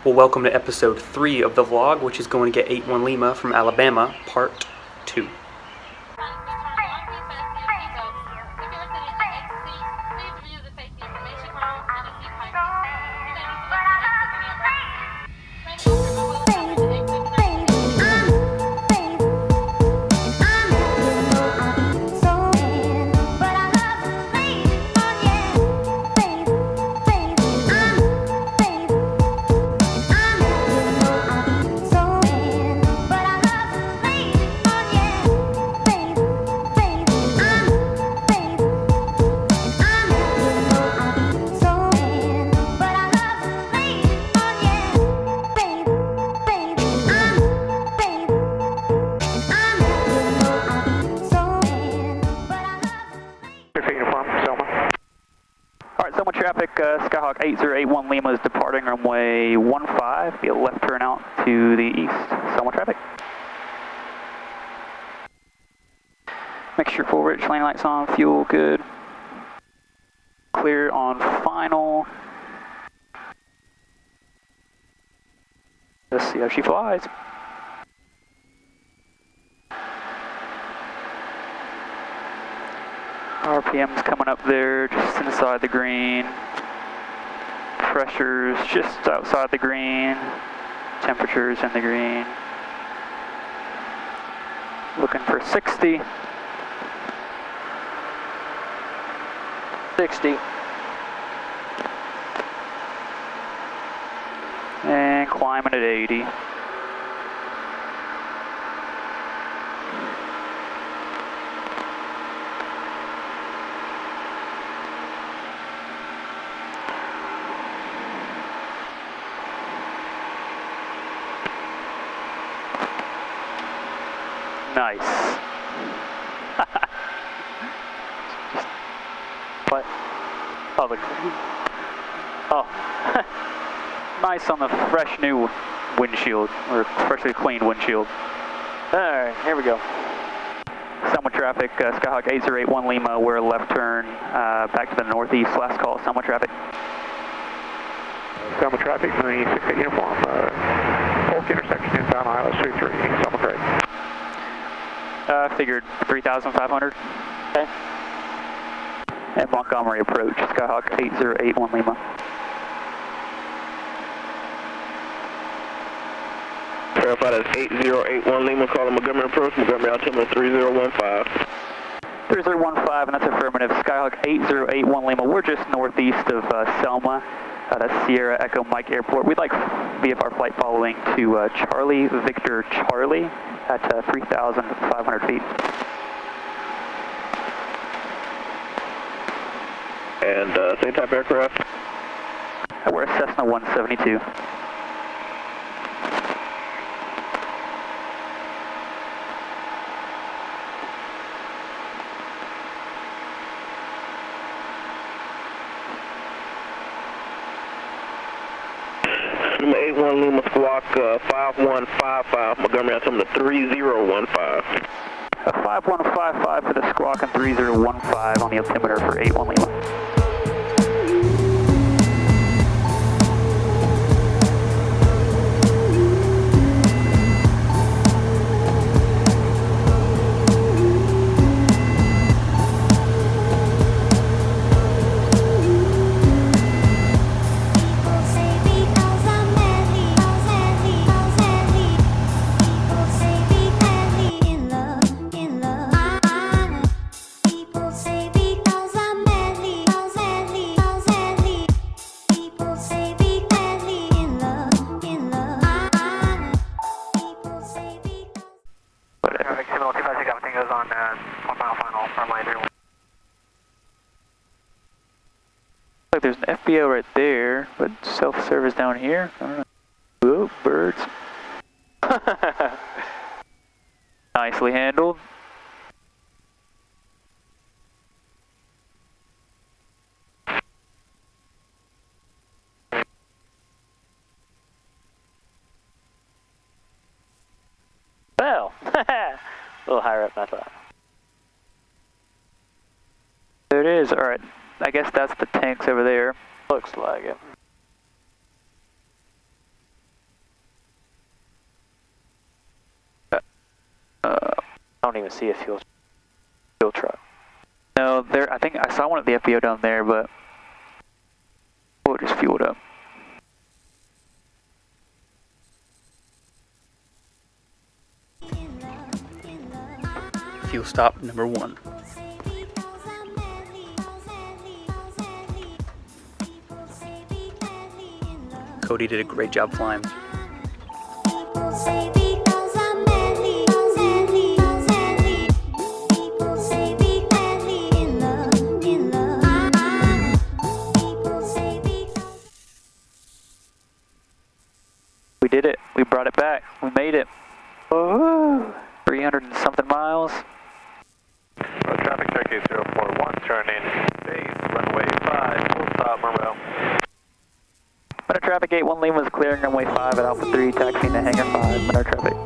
Well, welcome to episode 3 of the vlog, which is going to get 81 Lima from Alabama, part 2. Traffic, Skyhawk 8081 Lima is departing runway 15, be a left turn out to the east. Selma traffic. Make sure full rich, lane lights on, fuel good. Clear on final. Let's see how she flies. RPM's coming up there, just inside the green. Pressure's just outside the green. Temperature's in the green. Looking for 60. 60. And climbing at 80. Nice. What? Oh, the. Oh. Nice on the fresh new windshield, or freshly cleaned windshield. Alright, here we go. Selma traffic, Skyhawk 8081 Lima, we're a left turn back to the northeast. Last call, Selma traffic. Selma traffic, Marine 68 uniform, Polk intersection inbound ILS 33, Selma grade. Figured 3,500. Okay. And Montgomery approach, Skyhawk 8081 Lima. Verify that's 8081 Lima, calling Montgomery approach, Montgomery altimeter 3015. 3015, and that's affirmative. Skyhawk 8081 Lima, we're just northeast of Selma. That's Sierra Echo Mike Airport. We'd like VFR flight following to Charlie Victor Charlie at 3,500 feet. And same type aircraft? We're a Cessna 172. Number 81 Lima Squawk 5155, Montgomery altimeter 3015. 5155 for the squawk and 3015 on the altimeter for 81 Lima. Like there's an FBO right there, but self-service down here. I don't know. Whoa, birds. Nicely handled. Well, a little higher up than I thought. There it is. All right. I guess that's the tanks over there. Looks like it. don't even see a fuel truck. No, there. I think I saw one at the FBO down there, but we'll just fuel it up. Fuel stop number 1. Cody did a great job flying. We did it. We brought it back. We made it. Woohoo! 300 and something miles. Traffic check 8041, turning base, runway 5, full stop, Monroe. Minor traffic 81 Lima is clearing runway 5 at Alpha 3, taxiing to hangar 5, minor traffic.